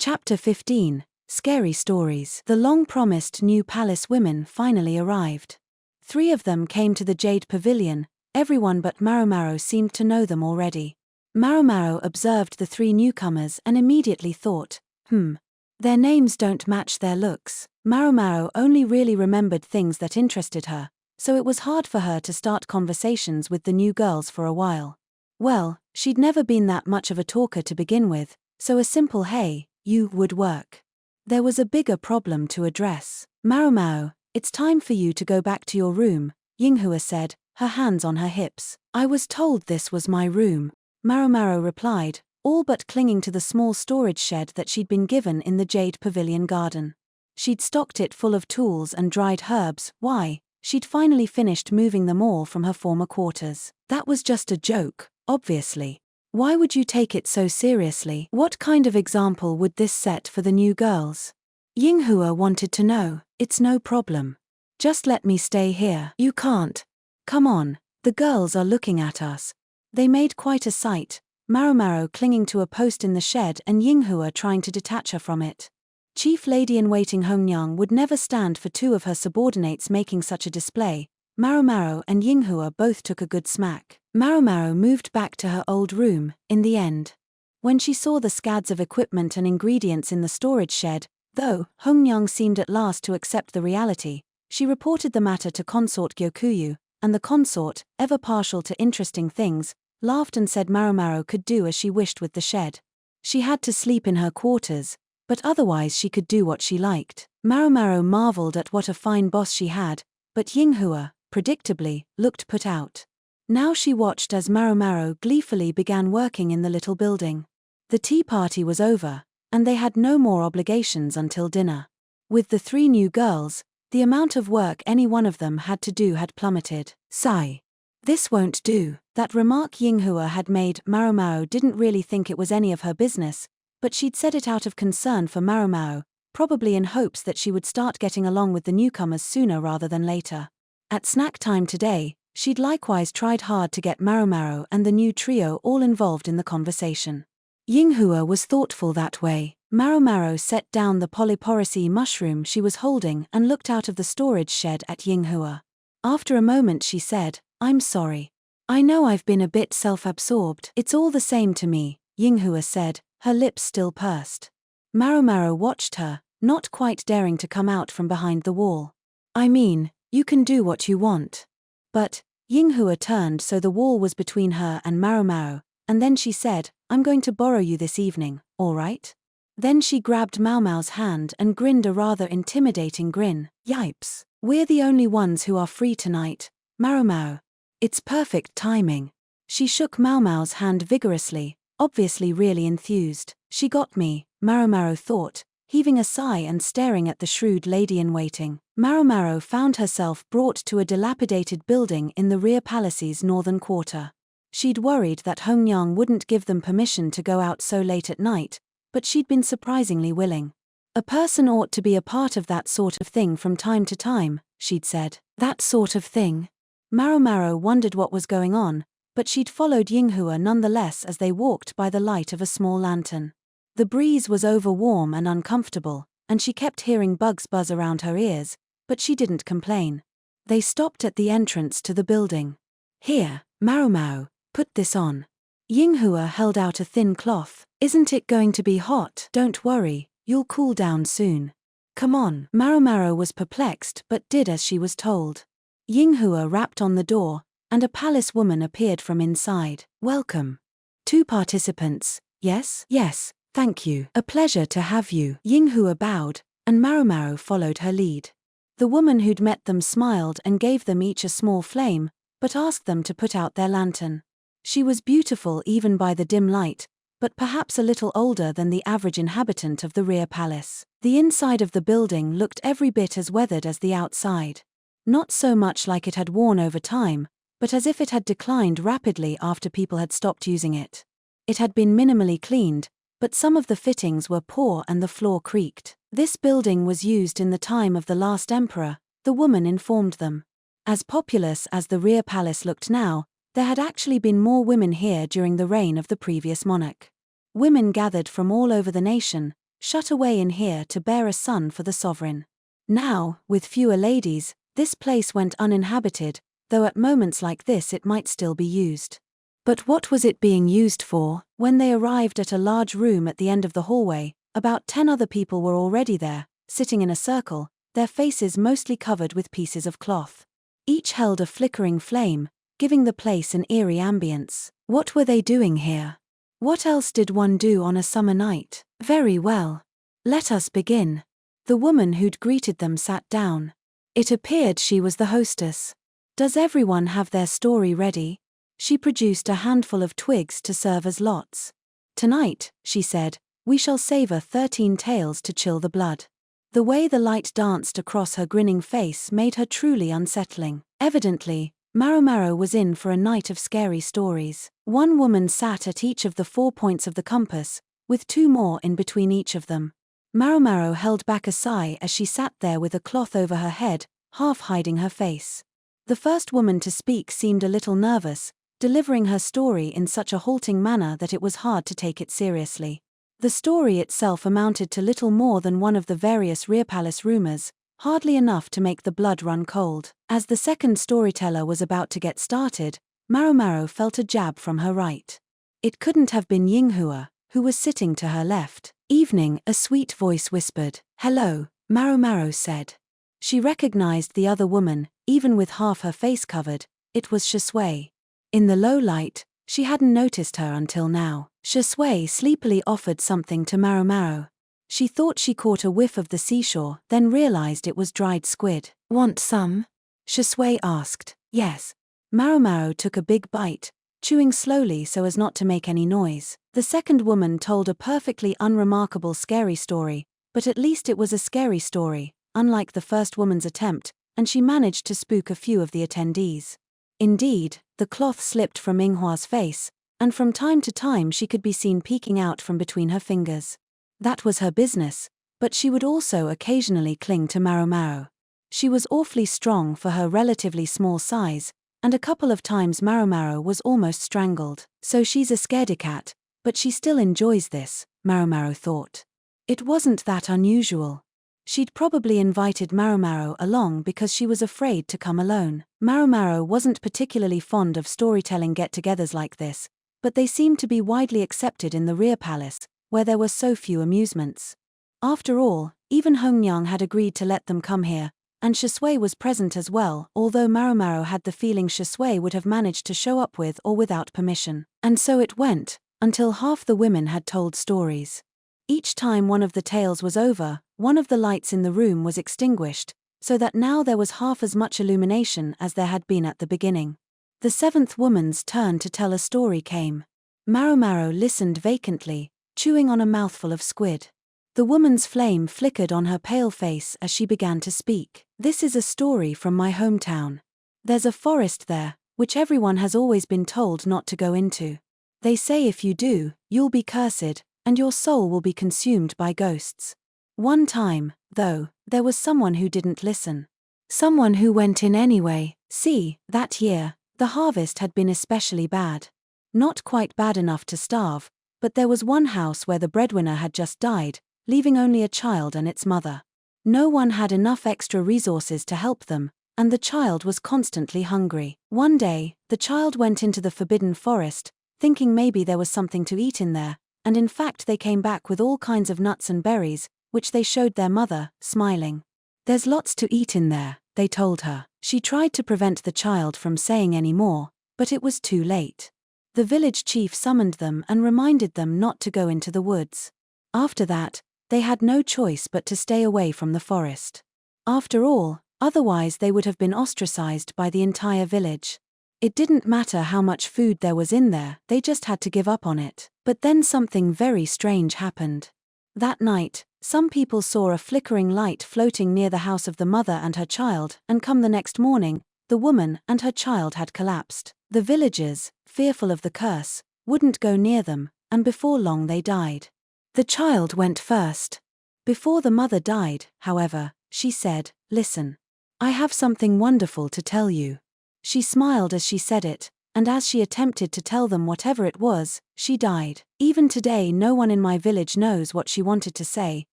Chapter 15, Scary Stories. The long-promised new palace women finally arrived. 3 of them came to the Jade Pavilion. Everyone but Maomao seemed to know them already. Maomao observed the 3 newcomers and immediately thought, their names don't match their looks. Maomao only really remembered things that interested her, so it was hard for her to start conversations with the new girls for a while. Well, she'd never been that much of a talker to begin with, so a simple "hey, you" would work. There was a bigger problem to address. Maomao, it's time for you to go back to your room, Yinghua said, her hands on her hips. I was told this was my room, Maomao replied, all but clinging to the small storage shed that she'd been given in the Jade Pavilion garden. She'd stocked it full of tools and dried herbs. Why? She'd finally finished moving them all from her former quarters. That was just a joke, obviously. Why would you take it so seriously? What kind of example would this set for the new girls? Yinghua wanted to know. It's no problem. Just let me stay here. You can't. Come on, the girls are looking at us. They made quite a sight, Maomao clinging to a post in the shed and Yinghua trying to detach her from it. Chief Lady-in-Waiting hougong would never stand for 2 of her subordinates making such a display. Maomao and Yinghua both took a good smack. Maomao moved back to her old room, in the end. When she saw the scads of equipment and ingredients in the storage shed, though hougong seemed at last to accept the reality, she reported the matter to consort Gyokuyu, and the consort, ever partial to interesting things, laughed and said Maomao could do as she wished with the shed. She had to sleep in her quarters, but otherwise she could do what she liked. Maomao marveled at what a fine boss she had, but Yinghua, predictably, looked put out. Now she watched as Maomao gleefully began working in the little building. The tea party was over, and they had no more obligations until dinner. With the 3 new girls, the amount of work any one of them had to do had plummeted. Sigh. This won't do. That remark Yinghua had made. Maomao didn't really think it was any of her business, but she'd said it out of concern for Maomao, probably in hopes that she would start getting along with the newcomers sooner rather than later. At snack time today, she'd likewise tried hard to get Maomao and the new trio all involved in the conversation. Yinghua was thoughtful that way. Maomao set down the polyporosy mushroom she was holding and looked out of the storage shed at Yinghua. After a moment she said, I'm sorry. I know I've been a bit self-absorbed. It's all the same to me, Yinghua said, her lips still pursed. Maomao watched her, not quite daring to come out from behind the wall. I mean, you can do what you want. But, Yinghua turned so the wall was between her and Maomao, and then she said, I'm going to borrow you this evening, all right? Then she grabbed Maomao's hand and grinned a rather intimidating grin. Yipes. We're the only ones who are free tonight, Maomao. It's perfect timing. She shook Maomao's hand vigorously, obviously really enthused. She got me, Maomao thought, heaving a sigh and staring at the shrewd lady-in-waiting. Maomao found herself brought to a dilapidated building in the rear palace's northern quarter. She'd worried that hougong wouldn't give them permission to go out so late at night, but she'd been surprisingly willing. A person ought to be a part of that sort of thing from time to time, she'd said. That sort of thing? Maomao wondered what was going on, but she'd followed Yinghua nonetheless as they walked by the light of a small lantern. The breeze was over-warm and uncomfortable, and she kept hearing bugs buzz around her ears, but she didn't complain. They stopped at the entrance to the building. Here, Maomao, put this on. Yinghua held out a thin cloth. Isn't it going to be hot? Don't worry, you'll cool down soon. Come on. Maomao was perplexed but did as she was told. Yinghua rapped on the door, and a palace woman appeared from inside. Welcome. 2 participants, yes? Yes, thank you. A pleasure to have you. Yinghua bowed, and Maomao followed her lead. The woman who'd met them smiled and gave them each a small flame, but asked them to put out their lantern. She was beautiful even by the dim light, but perhaps a little older than the average inhabitant of the rear palace. The inside of the building looked every bit as weathered as the outside. Not so much like it had worn over time, but as if it had declined rapidly after people had stopped using it. It had been minimally cleaned, but some of the fittings were poor and the floor creaked. This building was used in the time of the last emperor, the woman informed them. As populous as the rear palace looked now, there had actually been more women here during the reign of the previous monarch. Women gathered from all over the nation, shut away in here to bear a son for the sovereign. Now, with fewer ladies, this place went uninhabited, though at moments like this it might still be used. But what was it being used for? When they arrived at a large room at the end of the hallway, about 10 other people were already there, sitting in a circle, their faces mostly covered with pieces of cloth. Each held a flickering flame, giving the place an eerie ambience. What were they doing here? What else did one do on a summer night? Very well. Let us begin. The woman who'd greeted them sat down. It appeared she was the hostess. Does everyone have their story ready? She produced a handful of twigs to serve as lots. Tonight, she said, we shall savor 13 tales to chill the blood. The way the light danced across her grinning face made her truly unsettling. Evidently, Maomao was in for a night of scary stories. One woman sat at each of the 4 points of the compass, with 2 more in between each of them. Maomao held back a sigh as she sat there with a cloth over her head, half hiding her face. The first woman to speak seemed a little nervous, delivering her story in such a halting manner that it was hard to take it seriously. The story itself amounted to little more than one of the various rear palace rumors, hardly enough to make the blood run cold. As the second storyteller was about to get started, Maomao felt a jab from her right. It couldn't have been Yinghua, who was sitting to her left. Evening, a sweet voice whispered. Hello, Maomao said. She recognized the other woman, even with half her face covered. It was Shisui. In the low light, she hadn't noticed her until now. Shisui sleepily offered something to Maomao. She thought she caught a whiff of the seashore, then realized it was dried squid. Want some? Shisui asked. Yes. Maomao took a big bite, chewing slowly so as not to make any noise. The second woman told a perfectly unremarkable scary story, but at least it was a scary story, unlike the first woman's attempt, and she managed to spook a few of the attendees. Indeed, the cloth slipped from Yinghua's face, and from time to time she could be seen peeking out from between her fingers. That was her business, but she would also occasionally cling to Maomao. She was awfully strong for her relatively small size, and a couple of times Maomao was almost strangled. So she's a scaredy cat, but she still enjoys this, Maomao thought. It wasn't that unusual. She'd probably invited Maomao along because she was afraid to come alone. Maomao wasn't particularly fond of storytelling get-togethers like this, but they seemed to be widely accepted in the rear palace, where there were so few amusements. After all, even Hongyang had agreed to let them come here, and Shisui was present as well, although Maomao had the feeling Shisui would have managed to show up with or without permission. And so it went, until half the women had told stories. Each time one of the tales was over, one of the lights in the room was extinguished, so that now there was half as much illumination as there had been at the beginning. The seventh woman's turn to tell a story came. Maomao listened vacantly, chewing on a mouthful of squid. The woman's flame flickered on her pale face as she began to speak. This is a story from my hometown. There's a forest there, which everyone has always been told not to go into. They say if you do, you'll be cursed, and your soul will be consumed by ghosts. One time, though, there was someone who didn't listen. Someone who went in anyway. See, that year, the harvest had been especially bad. Not quite bad enough to starve, but there was one house where the breadwinner had just died, leaving only a child and its mother. No one had enough extra resources to help them, and the child was constantly hungry. One day, the child went into the forbidden forest, thinking maybe there was something to eat in there, and in fact they came back with all kinds of nuts and berries, which they showed their mother, smiling. There's lots to eat in there, they told her. She tried to prevent the child from saying any more, but it was too late. The village chief summoned them and reminded them not to go into the woods. After that, they had no choice but to stay away from the forest. After all, otherwise they would have been ostracized by the entire village. It didn't matter how much food there was in there, they just had to give up on it. But then something very strange happened. That night, some people saw a flickering light floating near the house of the mother and her child, and come the next morning, the woman and her child had collapsed. The villagers, fearful of the curse, wouldn't go near them, and before long they died. The child went first. Before the mother died, however, she said, "Listen. I have something wonderful to tell you." She smiled as she said it, and as she attempted to tell them whatever it was, she died. Even today no one in my village knows what she wanted to say,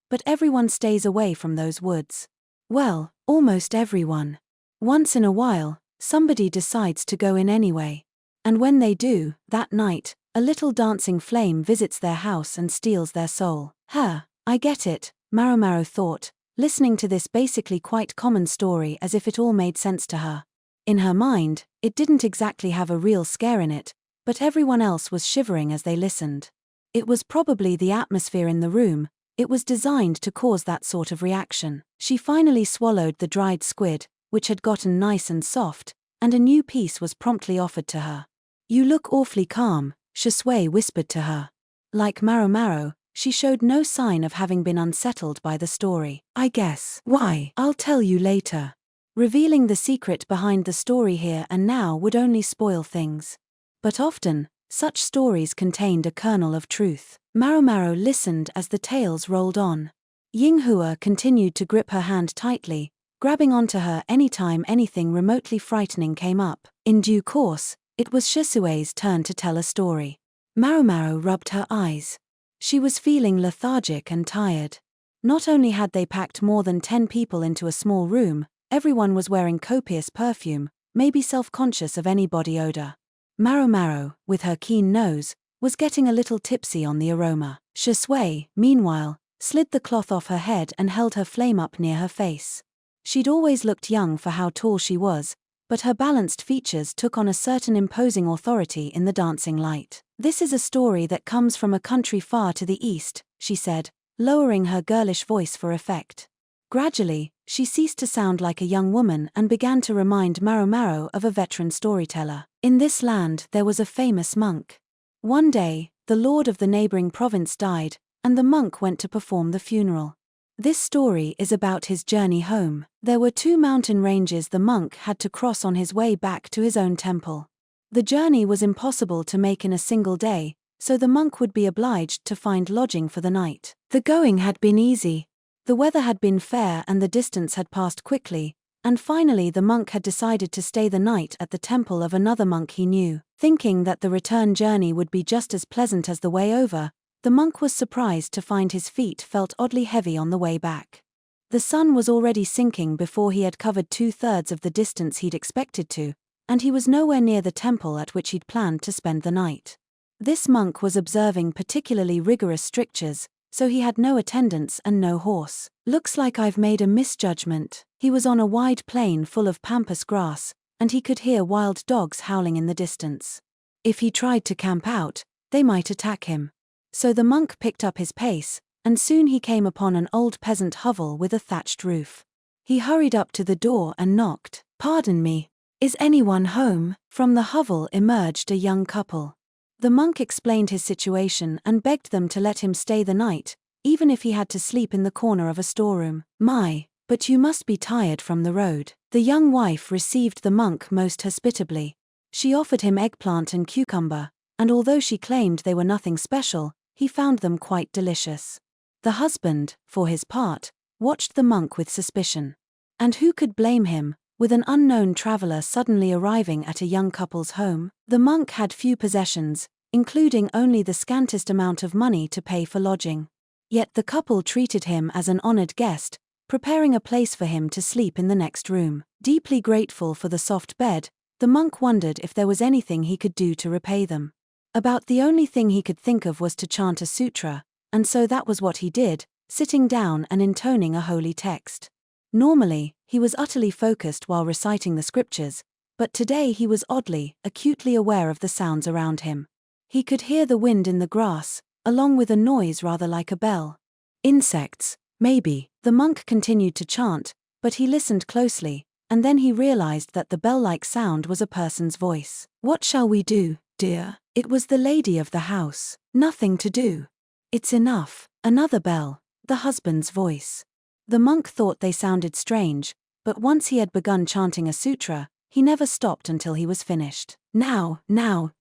but everyone stays away from those woods. Well, almost everyone. Once in a while, somebody decides to go in anyway. And when they do, that night, a little dancing flame visits their house and steals their soul. I get it, Maomao thought, listening to this basically quite common story as if it all made sense to her. In her mind, it didn't exactly have a real scare in it, but everyone else was shivering as they listened. It was probably the atmosphere in the room. It was designed to cause that sort of reaction. She finally swallowed the dried squid, which had gotten nice and soft, and a new piece was promptly offered to her. "You look awfully calm," Shisui whispered to her. Like Maomao, she showed no sign of having been unsettled by the story. "I guess. Why? I'll tell you later." Revealing the secret behind the story here and now would only spoil things. But often, such stories contained a kernel of truth. Maomao listened as the tales rolled on. Yinghua continued to grip her hand tightly, grabbing onto her anytime anything remotely frightening came up. In due course, it was Shisui's turn to tell a story. Maomao rubbed her eyes. She was feeling lethargic and tired. Not only had they packed more than 10 people into a small room, everyone was wearing copious perfume, maybe self-conscious of any body odor. Maomao, with her keen nose, was getting a little tipsy on the aroma. Shisui, meanwhile, slid the cloth off her head and held her flame up near her face. She'd always looked young for how tall she was, but her balanced features took on a certain imposing authority in the dancing light. "This is a story that comes from a country far to the east," she said, lowering her girlish voice for effect. Gradually, she ceased to sound like a young woman and began to remind Maomao of a veteran storyteller. In this land there was a famous monk. One day, the lord of the neighboring province died, and the monk went to perform the funeral. This story is about his journey home. There were 2 mountain ranges the monk had to cross on his way back to his own temple. The journey was impossible to make in a single day, so the monk would be obliged to find lodging for the night. The going had been easy. The weather had been fair and the distance had passed quickly, and finally the monk had decided to stay the night at the temple of another monk he knew. Thinking that the return journey would be just as pleasant as the way over, the monk was surprised to find his feet felt oddly heavy on the way back. The sun was already sinking before he had covered 2/3 of the distance he'd expected to, and he was nowhere near the temple at which he'd planned to spend the night. This monk was observing particularly rigorous strictures, so he had no attendants and no horse. "Looks like I've made a misjudgment." He was on a wide plain full of pampas grass, and he could hear wild dogs howling in the distance. If he tried to camp out, they might attack him. So the monk picked up his pace, and soon he came upon an old peasant hovel with a thatched roof. He hurried up to the door and knocked. "Pardon me, is anyone home?" From the hovel emerged a young couple. The monk explained his situation and begged them to let him stay the night, even if he had to sleep in the corner of a storeroom. "My, but you must be tired from the road." The young wife received the monk most hospitably. She offered him eggplant and cucumber, and although she claimed they were nothing special, he found them quite delicious. The husband, for his part, watched the monk with suspicion. And who could blame him, with an unknown traveler suddenly arriving at a young couple's home? The monk had few possessions, including only the scantest amount of money to pay for lodging. Yet the couple treated him as an honored guest, preparing a place for him to sleep in the next room. Deeply grateful for the soft bed, the monk wondered if there was anything he could do to repay them. About the only thing he could think of was to chant a sutra, and so that was what he did, sitting down and intoning a holy text. Normally, he was utterly focused while reciting the scriptures, but today he was oddly, acutely aware of the sounds around him. He could hear the wind in the grass, along with a noise rather like a bell. Insects, maybe. The monk continued to chant, but he listened closely, and then he realized that the bell-like sound was a person's voice. "What shall we do, dear?" It was the lady of the house. "Nothing to do. It's enough." Another bell, the husband's voice. The monk thought they sounded strange, but once he had begun chanting a sutra, he never stopped until he was finished. Now,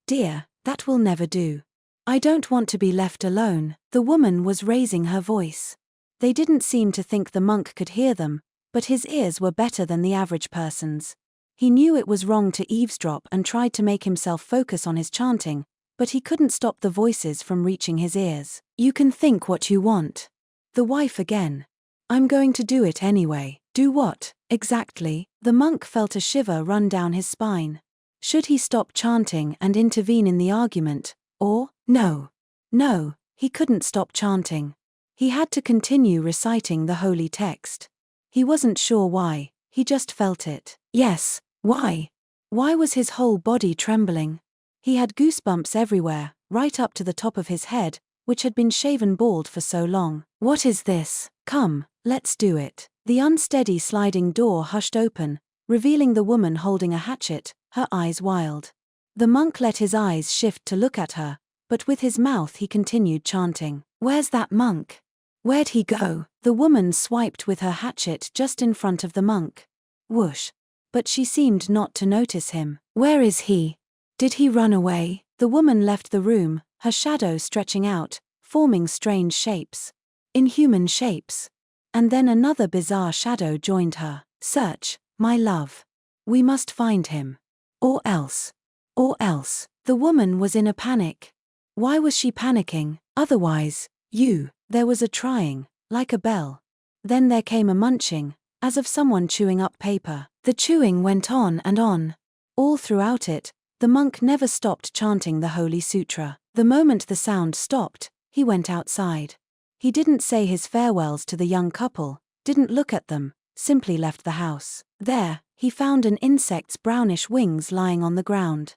dear, that will never do. I don't want to be left alone." The woman was raising her voice. They didn't seem to think the monk could hear them, but his ears were better than the average person's. He knew it was wrong to eavesdrop and tried to make himself focus on his chanting, but he couldn't stop the voices from reaching his ears. You can think what you want. The wife again. I'm going to do it anyway. Do what, exactly? The monk felt a shiver run down his spine. Should he stop chanting and intervene in the argument, or, no, he couldn't stop chanting. He had to continue reciting the holy text. He wasn't sure why, he just felt it. Yes, why? Why was his whole body trembling? He had goosebumps everywhere, right up to the top of his head, which had been shaven bald for so long. What is this? Come, let's do it. The unsteady sliding door hushed open, revealing the woman holding a hatchet, her eyes wild. The monk let his eyes shift to look at her, but with his mouth he continued chanting. Where's that monk? Where'd he go? The woman swiped with her hatchet just in front of the monk. Whoosh. But she seemed not to notice him. Where is he? Did he run away? The woman left the room, her shadow stretching out, forming strange shapes. Inhuman shapes. And then another bizarre shadow joined her. Search, my love. We must find him. Or else. The woman was in a panic. Why was she panicking? Otherwise, there was a trying, like a bell. Then there came a munching, as of someone chewing up paper. The chewing went on and on. All throughout it, the monk never stopped chanting the Holy Sutra. The moment the sound stopped, he went outside. He didn't say his farewells to the young couple, didn't look at them, simply left the house. There, he found an insect's brownish wings lying on the ground.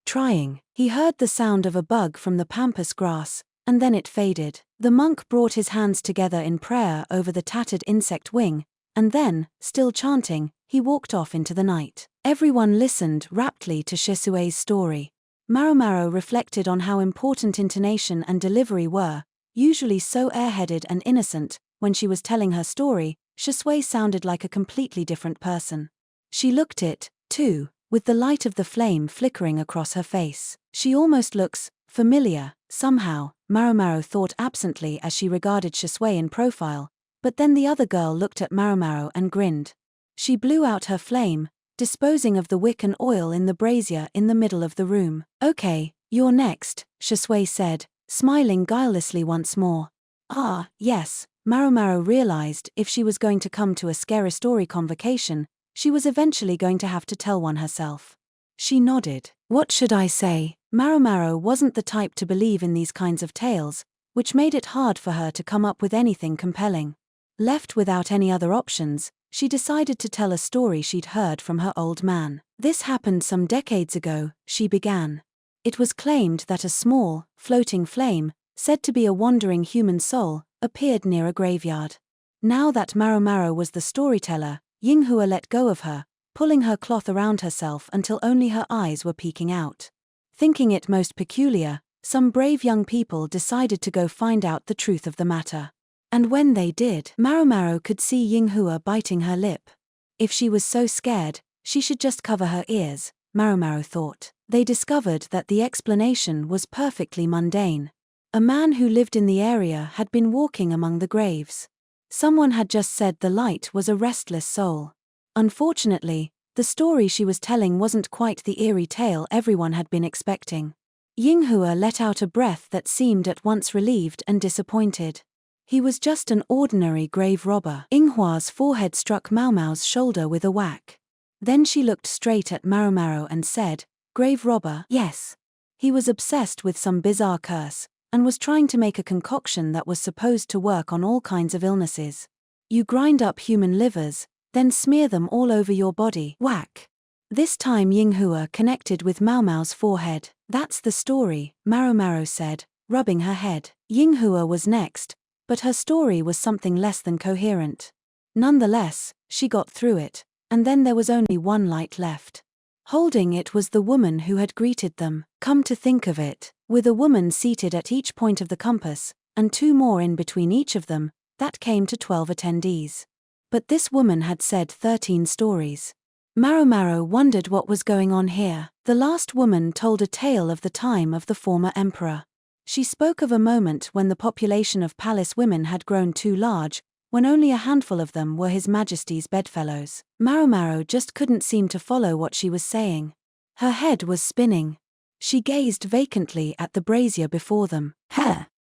Trying. He heard the sound of a bug from the pampas grass, and then it faded. The monk brought his hands together in prayer over the tattered insect wing, and then, still chanting, he walked off into the night. Everyone listened raptly to Shisue's story. Maomao reflected on how important intonation and delivery were. Usually so airheaded and innocent, when she was telling her story, Shisui sounded like a completely different person. She looked it, too, with the light of the flame flickering across her face. She almost looks familiar, somehow, Maomao thought absently as she regarded Shisui in profile, but then the other girl looked at Maomao and grinned. She blew out her flame, disposing of the wick and oil in the brazier in the middle of the room. Okay, you're next, Shisui said, smiling guilelessly once more. Ah, yes, Maomao realized if she was going to come to a scary story convocation, she was eventually going to have to tell one herself. She nodded. What should I say? Maomao wasn't the type to believe in these kinds of tales, which made it hard for her to come up with anything compelling. Left without any other options, she decided to tell a story she'd heard from her old man. This happened some decades ago, she began. It was claimed that a small, floating flame, said to be a wandering human soul, appeared near a graveyard. Now that Maomao was the storyteller, Yinghua let go of her, pulling her cloth around herself until only her eyes were peeking out. Thinking it most peculiar, some brave young people decided to go find out the truth of the matter. And when they did, Maomao could see Yinghua biting her lip. If she was so scared, she should just cover her ears, Maomao thought. They discovered that the explanation was perfectly mundane. A man who lived in the area had been walking among the graves. Someone had just said the light was a restless soul. Unfortunately, the story she was telling wasn't quite the eerie tale everyone had been expecting. Yinghua let out a breath that seemed at once relieved and disappointed. He was just an ordinary grave robber. Yinghua's forehead struck Maomao's shoulder with a whack. Then she looked straight at Maomao and said, Grave robber? Yes. He was obsessed with some bizarre curse, and was trying to make a concoction that was supposed to work on all kinds of illnesses. You grind up human livers, then smear them all over your body. Whack. This time Yinghua connected with Maomao's forehead. That's the story, Maomao said, rubbing her head. Yinghua was next, but her story was something less than coherent. Nonetheless, she got through it, and then there was only one light left. Holding it was the woman who had greeted them. Come to think of it, with a woman seated at each point of the compass, and two more in between each of them, that came to 12 attendees. But this woman had said 13 stories. Maomao wondered what was going on here. The last woman told a tale of the time of the former emperor. She spoke of a moment when the population of palace women had grown too large, when only a handful of them were His Majesty's bedfellows. Maomao just couldn't seem to follow what she was saying. Her head was spinning. She gazed vacantly at the brazier before them.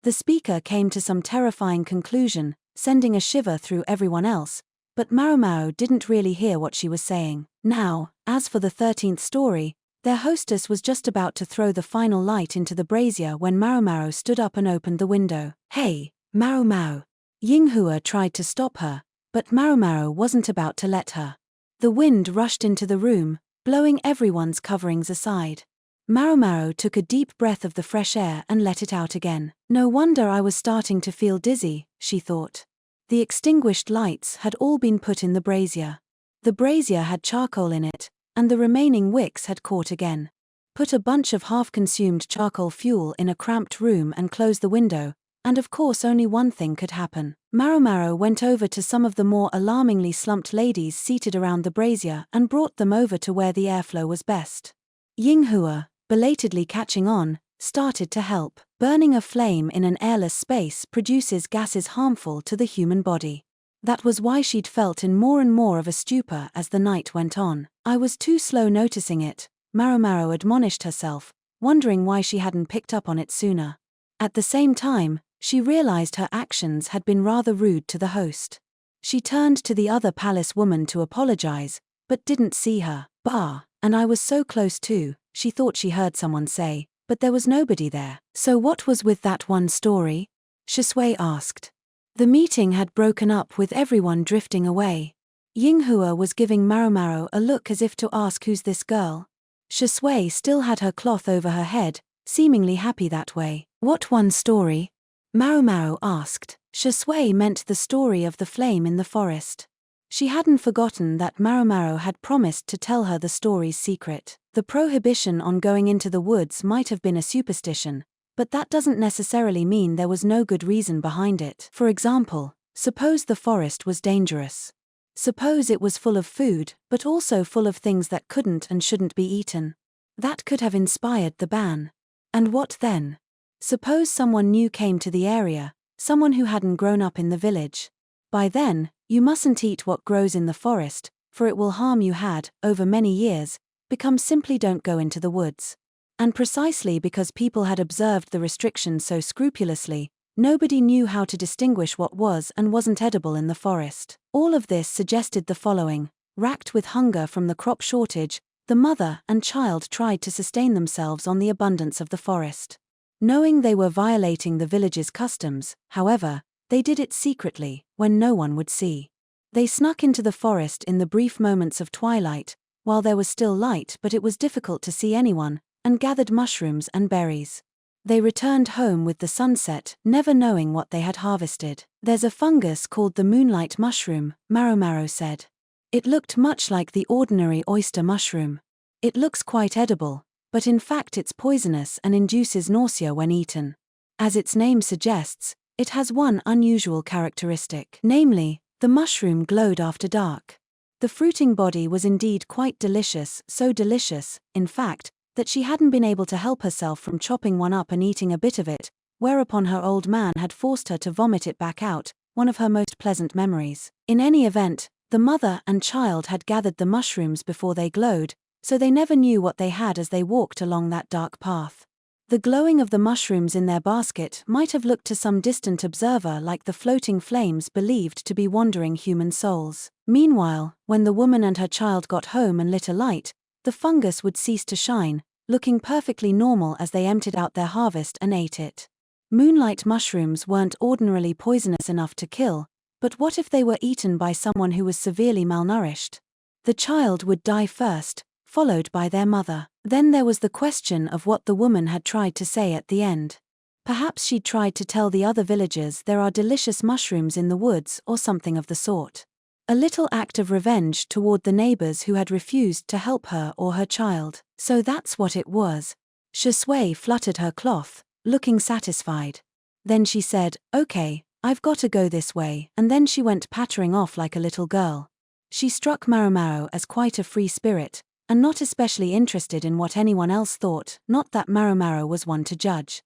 The speaker came to some terrifying conclusion, sending a shiver through everyone else, but Maomao didn't really hear what she was saying. Now, as for the 13th story, their hostess was just about to throw the final light into the brazier when Maomao stood up and opened the window. Hey, Maomao! Yinghua tried to stop her, but Maomao wasn't about to let her. The wind rushed into the room, blowing everyone's coverings aside. Maomao took a deep breath of the fresh air and let it out again. No wonder I was starting to feel dizzy, she thought. The extinguished lights had all been put in the brazier. The brazier had charcoal in it, and the remaining wicks had caught again. Put a bunch of half-consumed charcoal fuel in a cramped room and close the window, and of course only one thing could happen. Maomao went over to some of the more alarmingly slumped ladies seated around the brazier and brought them over to where the airflow was best. Yinghua, belatedly catching on, started to help. Burning a flame in an airless space produces gases harmful to the human body. That was why she'd felt in more and more of a stupor as the night went on. I was too slow noticing it, Maomao admonished herself, wondering why she hadn't picked up on it sooner. At the same time, she realized her actions had been rather rude to the host. She turned to the other palace woman to apologize, but didn't see her. Bah, and I was so close too, she thought she heard someone say, but there was nobody there. So what was with that one story? Shisui asked. The meeting had broken up with everyone drifting away. Yinghua was giving Maomao a look as if to ask who's this girl. Shisui still had her cloth over her head, seemingly happy that way. What one story? Maomao asked. Shisui meant the story of the flame in the forest. She hadn't forgotten that Maomao had promised to tell her the story's secret. The prohibition on going into the woods might have been a superstition, but that doesn't necessarily mean there was no good reason behind it. For example, suppose the forest was dangerous. Suppose it was full of food, but also full of things that couldn't and shouldn't be eaten. That could have inspired the ban. And what then? Suppose someone new came to the area, someone who hadn't grown up in the village. By then, you mustn't eat what grows in the forest, for it will harm you had, over many years, become simply don't go into the woods. And precisely because people had observed the restrictions so scrupulously, nobody knew how to distinguish what was and wasn't edible in the forest. All of this suggested the following: racked with hunger from the crop shortage, the mother and child tried to sustain themselves on the abundance of the forest. Knowing they were violating the village's customs, however, they did it secretly, when no one would see. They snuck into the forest in the brief moments of twilight, while there was still light but it was difficult to see anyone, and gathered mushrooms and berries. They returned home with the sunset, never knowing what they had harvested. There's a fungus called the moonlight mushroom, Maomao said. It looked much like the ordinary oyster mushroom. It looks quite edible, but in fact it's poisonous and induces nausea when eaten. As its name suggests, it has one unusual characteristic, namely, the mushroom glowed after dark. The fruiting body was indeed quite delicious, so delicious, in fact, that she hadn't been able to help herself from chopping one up and eating a bit of it, whereupon her old man had forced her to vomit it back out, one of her most pleasant memories. In any event, the mother and child had gathered the mushrooms before they glowed, so they never knew what they had as they walked along that dark path. The glowing of the mushrooms in their basket might have looked to some distant observer like the floating flames believed to be wandering human souls. Meanwhile, when the woman and her child got home and lit a light, the fungus would cease to shine, looking perfectly normal as they emptied out their harvest and ate it. Moonlight mushrooms weren't ordinarily poisonous enough to kill, but what if they were eaten by someone who was severely malnourished? The child would die first, followed by their mother. Then there was the question of what the woman had tried to say at the end. Perhaps she'd tried to tell the other villagers there are delicious mushrooms in the woods or something of the sort. A little act of revenge toward the neighbors who had refused to help her or her child. So that's what it was. Shisui fluttered her cloth, looking satisfied. Then she said, "Okay, I've got to go this way," and then she went pattering off like a little girl. She struck Maomao as quite a free spirit, and not especially interested in what anyone else thought, not that Maomao was one to judge.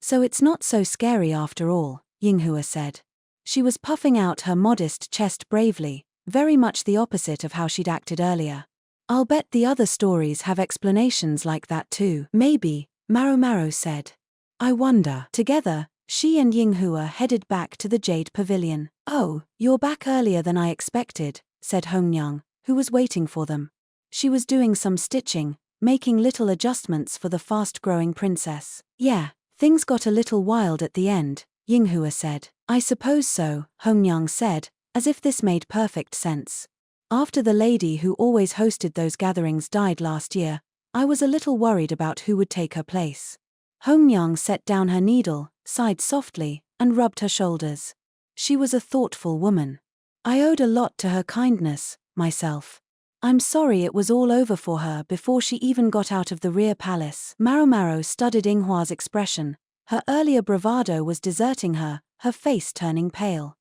So it's not so scary after all, Yinghua said. She was puffing out her modest chest bravely, very much the opposite of how she'd acted earlier. I'll bet the other stories have explanations like that too. Maybe, Maomao said. I wonder. Together, she and Yinghua headed back to the Jade Pavilion. Oh, you're back earlier than I expected, said Hongyang, who was waiting for them. She was doing some stitching, making little adjustments for the fast-growing princess. Yeah, things got a little wild at the end, Yinghua said. I suppose so, Hongyang said, as if this made perfect sense. After the lady who always hosted those gatherings died last year, I was a little worried about who would take her place. Hongyang set down her needle, sighed softly, and rubbed her shoulders. She was a thoughtful woman. I owed a lot to her kindness, myself. I'm sorry it was all over for her before she even got out of the rear palace. Maomao studied Yinghua's expression. Her earlier bravado was deserting her, her face turning pale.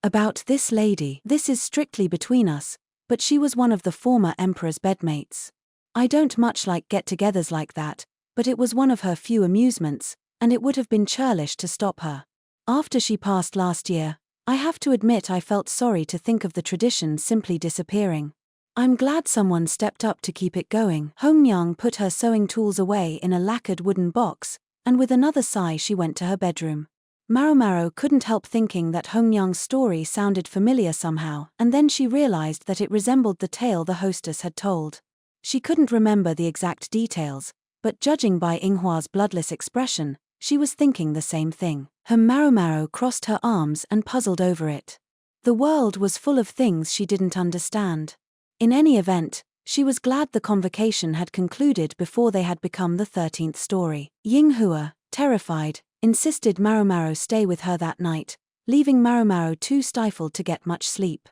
About this lady. This is strictly between us, but she was one of the former emperor's bedmates. I don't much like get-togethers like that, but it was one of her few amusements, and it would have been churlish to stop her. After she passed last year, I have to admit I felt sorry to think of the tradition simply disappearing. I'm glad someone stepped up to keep it going. Hongyang put her sewing tools away in a lacquered wooden box, and with another sigh she went to her bedroom. Maomao couldn't help thinking that Hongyang's story sounded familiar somehow, and then she realized that it resembled the tale the hostess had told. She couldn't remember the exact details, but judging by Yinghua's bloodless expression, she was thinking the same thing. Maomao crossed her arms and puzzled over it. The world was full of things she didn't understand. In any event, she was glad the convocation had concluded before they had become the 13th story. Yinghua, terrified, insisted Maomao stay with her that night, leaving Maomao too stifled to get much sleep.